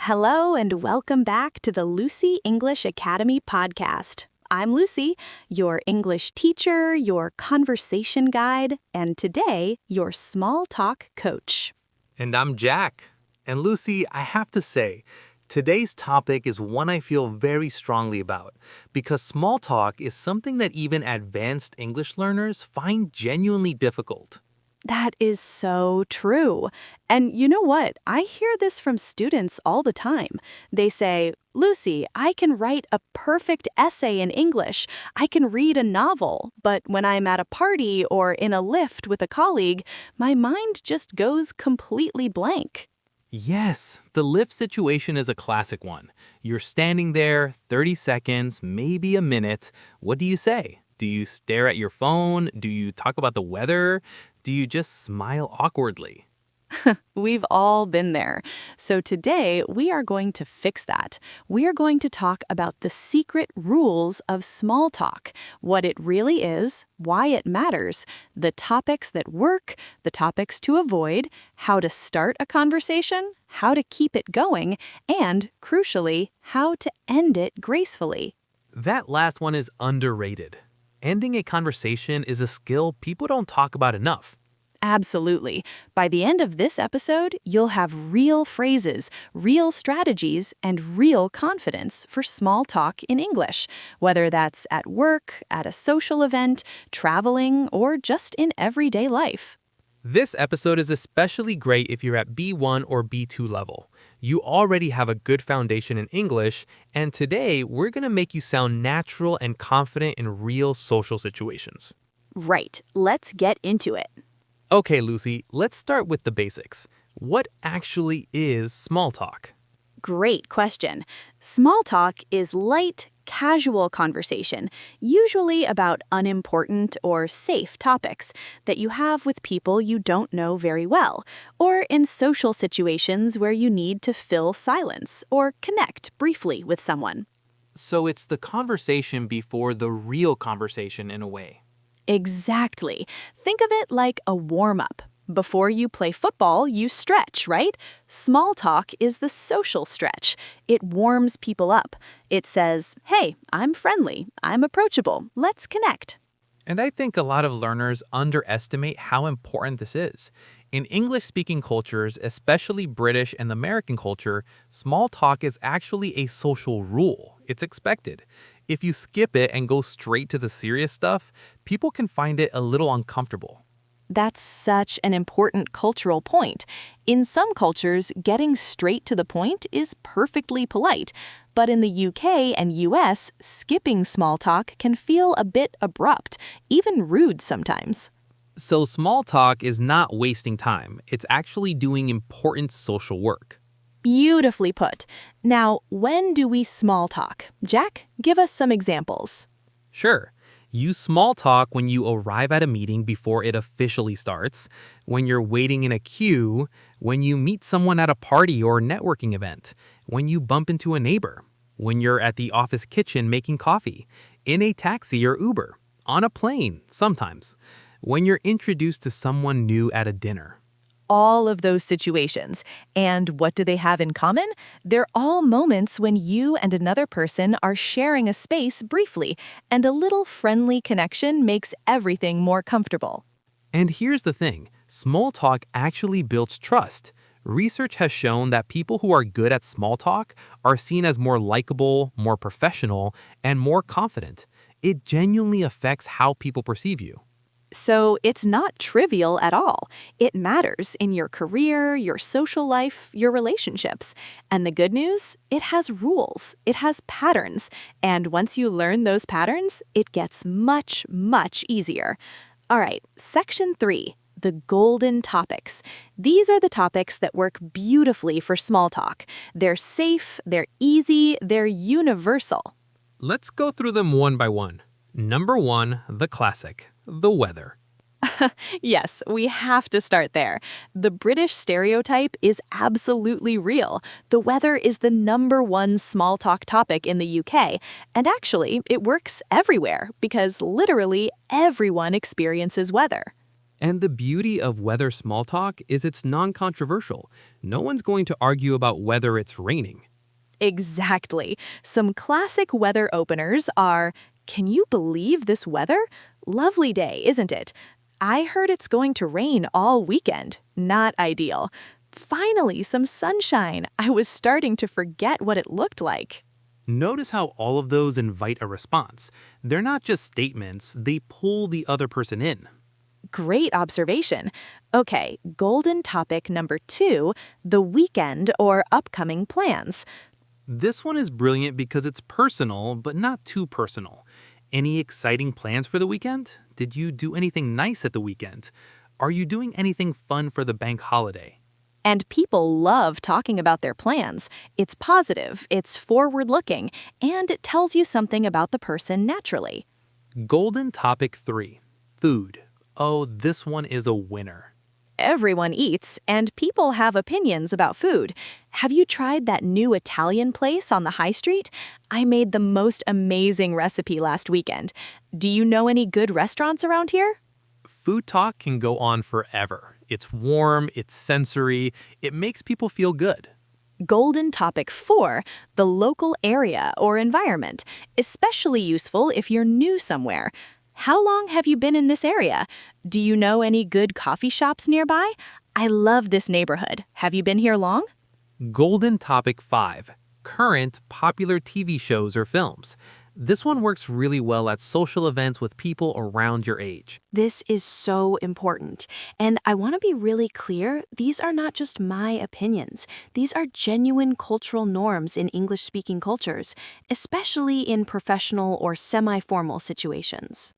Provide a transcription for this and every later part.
Hello and welcome back to the Lucy English Academy podcast. I'm Lucy, your English teacher, your conversation guide, and today, your small talk coach. And I'm Jack. And Lucy, I have to say, today's topic is one I feel very strongly about because small talk is something that even advanced English learners find genuinely difficult. That is so true. And you know what? I hear this from students all the time. They say, Lucy, I can write a perfect essay in English. I can read a novel. But when I'm at a party or in a lift with a colleague, my mind just goes completely blank. Yes, the lift situation is a classic one. You're standing there, 30 seconds, maybe a minute. What do you say? Do you stare at your phone? Do you talk about the weather? Do you just smile awkwardly? We've all been there. So today, we are going to fix that. We are going to talk about the secret rules of small talk, what it really is, why it matters, the topics that work, the topics to avoid, how to start a conversation, how to keep it going, and, crucially, how to end it gracefully. That last one is underrated. Ending a conversation is a skill people don't talk about enough. Absolutely. By the end of this episode, you'll have real phrases, real strategies, and real confidence for small talk in English, whether that's at work, at a social event, traveling, or just in everyday life. This episode is especially great if you're at B1 or B2 level. You already have a good foundation in English, and today we're going to make you sound natural and confident in real social situations. Right. Let's get into it. Okay, Lucy, let's start with the basics. What actually is small talk? Great question. Small talk is light, casual conversation, usually about unimportant or safe topics that you have with people you don't know very well, or in social situations where you need to fill silence or connect briefly with someone. So it's the conversation before the real conversation in a way. Exactly. Think of it like a warm-up. Before you play football, you stretch, right? Small talk is the social stretch. It warms people up. It says, hey, I'm friendly, I'm approachable, let's connect. And I think a lot of learners underestimate how important this is. In English-speaking cultures, especially British and American culture, small talk is actually a social rule. It's expected. If you skip it and go straight to the serious stuff, people can find it a little uncomfortable. That's such an important cultural point. In some cultures, getting straight to the point is perfectly polite. But in the UK and US, skipping small talk can feel a bit abrupt, even rude sometimes. So small talk is not wasting time. It's actually doing important social work. Beautifully put. Now, when do we small talk? Jack, give us some examples. Sure. Use small talk when you arrive at a meeting before it officially starts, when you're waiting in a queue, when you meet someone at a party or networking event, when you bump into a neighbor, when you're at the office kitchen making coffee, in a taxi or Uber, on a plane sometimes, when you're introduced to someone new at a dinner. All of those situations. And what do they have in common? They're all moments when you and another person are sharing a space briefly, and a little friendly connection makes everything more comfortable. And here's the thing, small talk actually builds trust. Research has shown that people who are good at small talk are seen as more likable, more professional, and more confident. It genuinely affects how people perceive you. So it's not trivial at all. It matters in your career, your social life, your relationships. And the good news? It has rules. It has patterns. And once you learn those patterns, it gets much, much easier. All right, section 3, the golden topics. These are the topics that work beautifully for small talk. They're safe, they're easy, they're universal. Let's go through them one by one. Number 1, the classic, the weather. Yes, we have to start there. The British stereotype is absolutely real. The weather is the #1 small talk topic in the UK, and actually, it works everywhere because literally everyone experiences weather. And the beauty of weather small talk is it's non-controversial. No one's going to argue about whether it's raining. Exactly. Some classic weather openers are, can you believe this weather? Lovely day, isn't it? I heard it's going to rain all weekend. Not ideal. Finally, some sunshine. I was starting to forget what it looked like. Notice how all of those invite a response. They're not just statements, they pull the other person in. Great observation. Okay, golden topic number 2, the weekend or upcoming plans. This one is brilliant because it's personal, but not too personal. Any exciting plans for the weekend? Did you do anything nice at the weekend? Are you doing anything fun for the bank holiday? And people love talking about their plans. It's positive, it's forward-looking, and it tells you something about the person naturally. Golden topic 3, food. Oh, this one is a winner. Everyone eats, and people have opinions about food. Have you tried that new Italian place on the high street? I made the most amazing recipe last weekend. Do you know any good restaurants around here? Food talk can go on forever. It's warm, it's sensory, it makes people feel good. Golden topic 4, the local area or environment, especially useful if you're new somewhere. How long have you been in this area? Do you know any good coffee shops nearby? I love this neighborhood. Have you been here long? Golden topic 5, current popular TV shows or films. This one works really well at social events with people around your age. This is so important. And I want to be really clear, these are not just my opinions. These are genuine cultural norms in English-speaking cultures, especially in professional or semi-formal situations.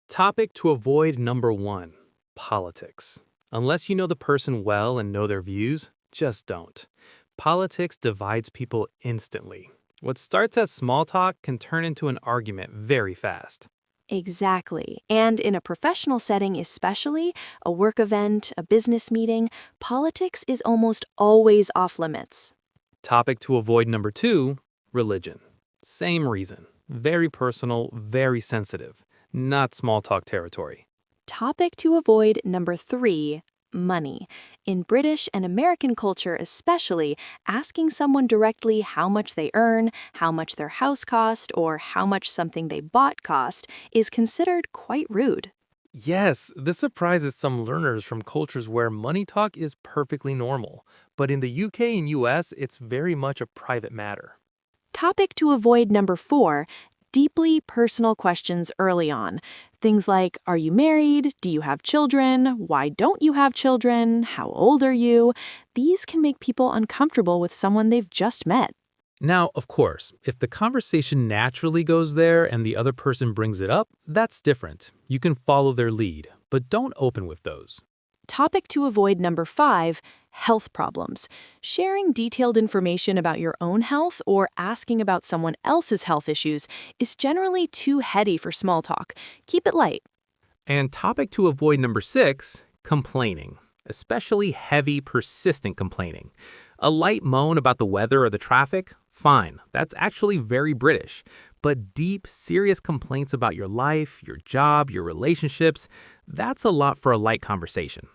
Topic to avoid number 1, politics. Unless you know the person well and know their views, just don't. Politics divides people instantly. What starts as small talk can turn into an argument very fast. Exactly. And in a professional setting especially, a work event, a business meeting, politics is almost always off limits. Topic to avoid number 2, religion. Same reason. Very personal, very sensitive. Not small talk territory. Topic to avoid number 3, money. In British and American culture especially, asking someone directly how much they earn, how much their house cost, or how much something they bought cost is considered quite rude. Yes, this surprises some learners from cultures where money talk is perfectly normal. But in the UK and US, it's very much a private matter. Topic to avoid number 4, deeply personal questions early on. Things like, are you married? Do you have children? Why don't you have children? How old are you? These can make people uncomfortable with someone they've just met. Now, of course, if the conversation naturally goes there and the other person brings it up, that's different. You can follow their lead, but don't open with those. Topic to avoid number 5, health problems. Sharing detailed information about your own health or asking about someone else's health issues is generally too heady for small talk. Keep it light. And topic to avoid number 6, complaining. Especially heavy, persistent complaining. A light moan about the weather or the traffic? Fine, that's actually very British. But deep, serious complaints about your life, your job, your relationships, that's a lot for a light conversation.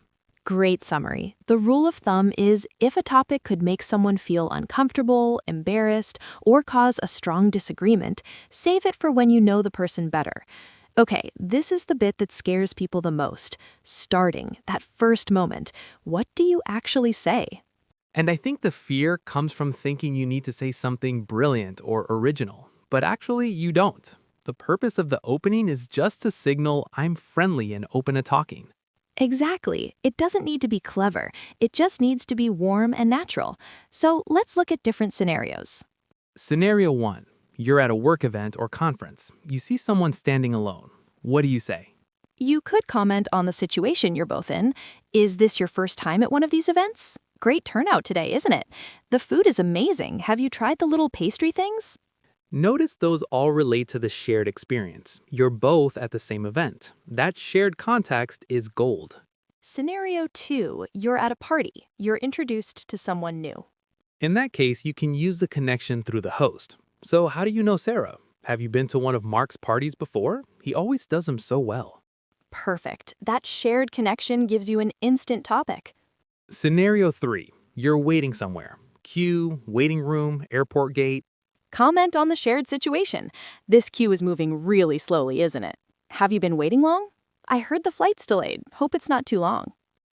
Great summary. The rule of thumb is if a topic could make someone feel uncomfortable, embarrassed, or cause a strong disagreement, save it for when you know the person better. Okay, this is the bit that scares people the most. Starting, that first moment. What do you actually say? And I think the fear comes from thinking you need to say something brilliant or original. But actually, you don't. The purpose of the opening is just to signal I'm friendly and open to talking. Exactly. It doesn't need to be clever. It just needs to be warm and natural. So let's look at different scenarios. Scenario 1. You're at a work event or conference. You see someone standing alone. What do you say? You could comment on the situation you're both in. Is this your first time at one of these events? Great turnout today, isn't it? The food is amazing. Have you tried the little pastry things? Notice those all relate to the shared experience. You're both at the same event. That shared context is gold. Scenario 2. You're at a party. You're introduced to someone new. In that case, you can use the connection through the host. So how do you know Sarah? Have you been to one of Mark's parties before? He always does them so well. Perfect. That shared connection gives you an instant topic. Scenario 3. You're waiting somewhere. Queue, waiting room, airport gate. Comment on the shared situation. This queue is moving really slowly, isn't it? Have you been waiting long? I heard the flight's delayed. Hope it's not too long.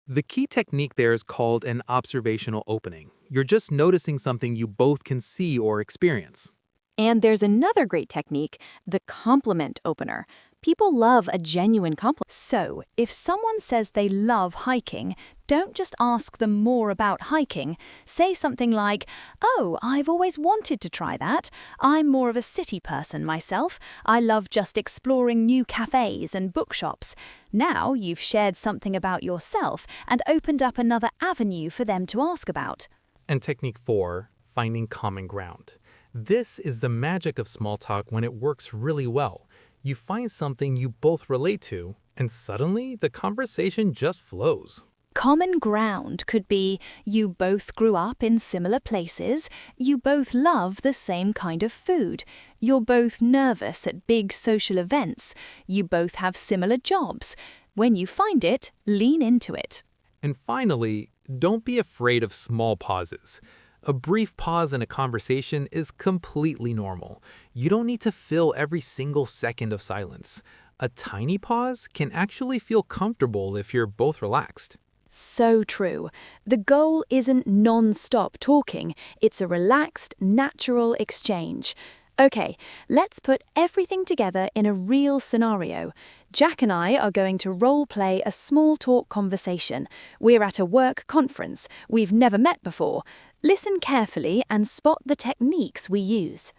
The key technique there is called an observational opening. You're just noticing something you both can see or experience. And there's another great technique, the compliment opener. People love a genuine compliment. So, if someone says they love hiking, don't just ask them more about hiking. Say something like, "Oh, I've always wanted to try that. I'm more of a city person myself. I love just exploring new cafes and bookshops." Now you've shared something about yourself and opened up another avenue for them to ask about. And technique 4, finding common ground. This is the magic of small talk when it works really well. You find something you both relate to, and suddenly the conversation just flows. Common ground could be you both grew up in similar places, you both love the same kind of food, you're both nervous at big social events, you both have similar jobs. When you find it, lean into it. And finally, don't be afraid of small pauses. A brief pause in a conversation is completely normal. You don't need to fill every single second of silence. A tiny pause can actually feel comfortable if you're both relaxed. So true. The goal isn't non-stop talking, it's a relaxed, natural exchange. Okay, let's put everything together in a real scenario. Jack and I are going to role-play a small talk conversation. We're at a work conference. We've never met before. Listen carefully and spot the techniques we use.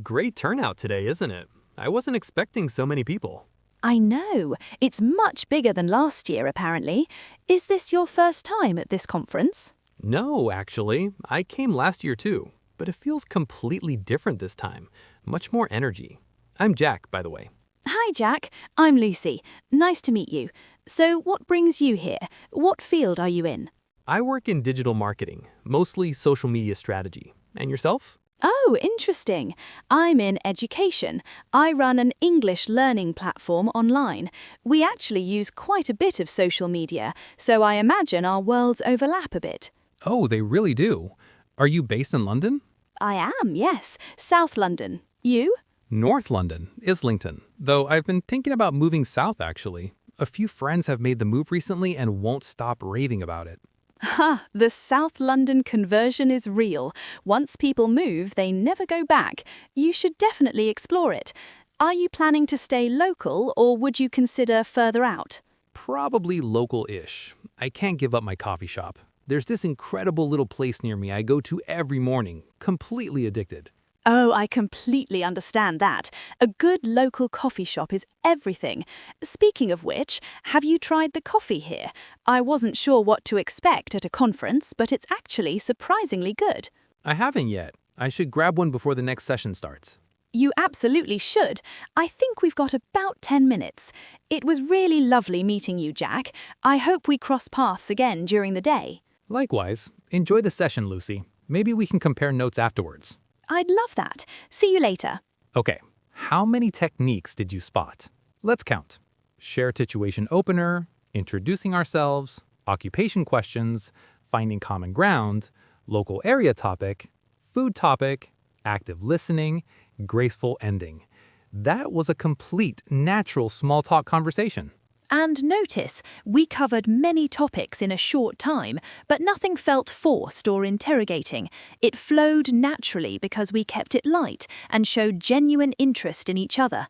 Great turnout today, isn't it? I wasn't expecting so many people. I know. It's much bigger than last year, apparently. Is this your first time at this conference? No, actually. I came last year too, but it feels completely different this time. Much more energy. I'm Jack, by the way. Hi, Jack. I'm Lucy. Nice to meet you. So, what brings you here? What field are you in? I work in digital marketing, mostly social media strategy. And yourself? Oh, interesting. I'm in education. I run an English learning platform online. We actually use quite a bit of social media, so I imagine our worlds overlap a bit. Oh, they really do. Are you based in London? I am, yes. South London. You? North London, Islington. Though I've been thinking about moving south, actually. A few friends have made the move recently and won't stop raving about it. Ha! The South London conversion is real. Once people move, they never go back. You should definitely explore it. Are you planning to stay local, or would you consider further out? Probably local-ish. I can't give up my coffee shop. There's this incredible little place near me I go to every morning, completely addicted. Oh, I completely understand that. A good local coffee shop is everything. Speaking of which, have you tried the coffee here? I wasn't sure what to expect at a conference, but it's actually surprisingly good. I haven't yet. I should grab one before the next session starts. You absolutely should. I think we've got about 10 minutes. It was really lovely meeting you, Jack. I hope we cross paths again during the day. Likewise. Enjoy the session, Lucy. Maybe we can compare notes afterwards. I'd love that. See you later. Okay, how many techniques did you spot? Let's count. Shared situation opener, introducing ourselves, occupation questions, finding common ground, local area topic, food topic, active listening, graceful ending. That was a complete, natural small talk conversation. And notice, we covered many topics in a short time, but nothing felt forced or interrogating. It flowed naturally because we kept it light and showed genuine interest in each other.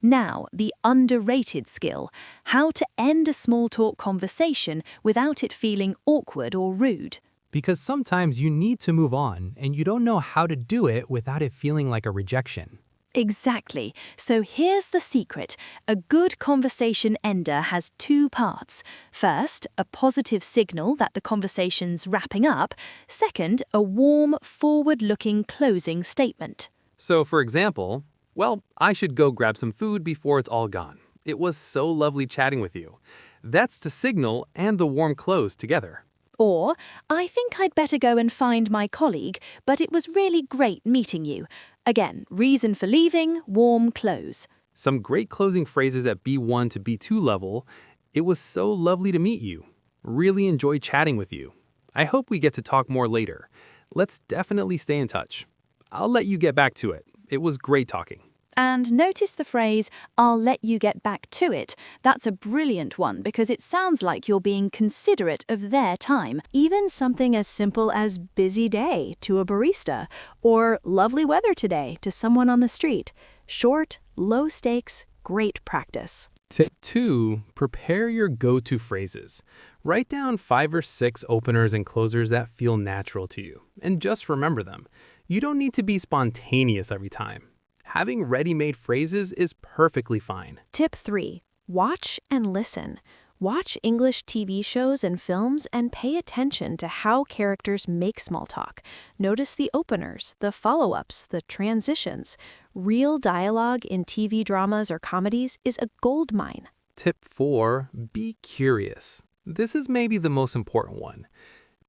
Now, the underrated skill, how to end a small talk conversation without it feeling awkward or rude. Because sometimes you need to move on, and you don't know how to do it without it feeling like a rejection. Exactly. So here's the secret. A good conversation ender has two parts. First, a positive signal that the conversation's wrapping up. Second, a warm, forward-looking closing statement. So, for example, well, I should go grab some food before it's all gone. It was so lovely chatting with you. That's the signal and the warm close together. Or, I think I'd better go and find my colleague, but it was really great meeting you. Again, reason for leaving, warm close. Some great closing phrases at B1 to B2 level, It was so lovely to meet you. Really enjoyed chatting with you. I hope we get to talk more later. Let's definitely stay in touch. I'll let you get back to it. It was great talking. And notice the phrase, I'll let you get back to it. That's a brilliant one because it sounds like you're being considerate of their time. Even something as simple as busy day to a barista or lovely weather today to someone on the street. Short, low stakes, great practice. Tip 2, prepare your go-to phrases. Write down 5 or 6 openers and closers that feel natural to you, and just remember them. You don't need to be spontaneous every time. Having ready-made phrases is perfectly fine. Tip 3. Watch and listen. Watch English TV shows and films and pay attention to how characters make small talk. Notice the openers, the follow-ups, the transitions. Real dialogue in TV dramas or comedies is a goldmine. Tip 4, be curious. This is maybe the most important one.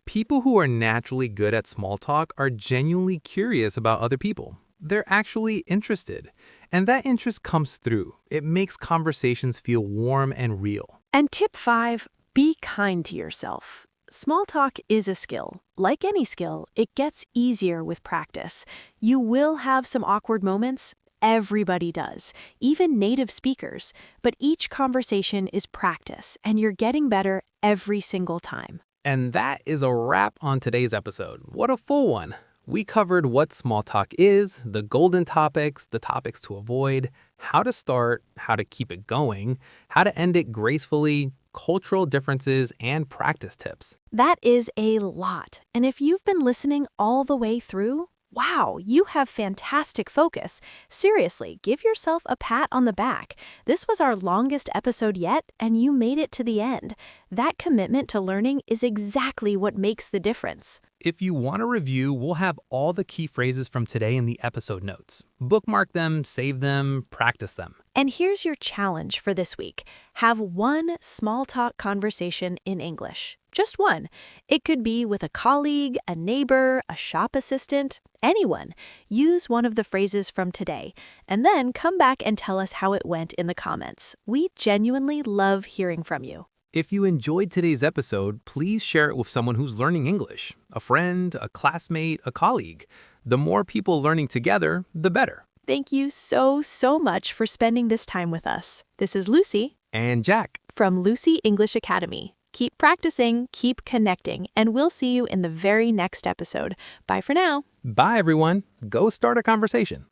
People who are naturally good at small talk are genuinely curious about other people. They're actually interested. And that interest comes through. It makes conversations feel warm and real. And tip 5, be kind to yourself. Small talk is a skill. Like any skill, it gets easier with practice. You will have some awkward moments. Everybody does, even native speakers. But each conversation is practice, and you're getting better every single time. And that is a wrap on today's episode. What a full one. We covered what small talk is, the golden topics, the topics to avoid, how to start, how to keep it going, how to end it gracefully, cultural differences, and practice tips. That is a lot. And if you've been listening all the way through, wow, you have fantastic focus. Seriously, give yourself a pat on the back. This was our longest episode yet, and you made it to the end. That commitment to learning is exactly what makes the difference. If you want a review, we'll have all the key phrases from today in the episode notes. Bookmark them, save them, practice them. And here's your challenge for this week. Have one small talk conversation in English. Just one. It could be with a colleague, a neighbor, a shop assistant, anyone. Use one of the phrases from today, and then come back and tell us how it went in the comments. We genuinely love hearing from you. If you enjoyed today's episode, please share it with someone who's learning English. A friend, a classmate, a colleague. The more people learning together, the better. Thank you so much for spending this time with us. This is Lucy And Jack. from Lucy English Academy. Keep practicing, keep connecting, and we'll see you in the very next episode. Bye for now. Bye, everyone. Go start a conversation.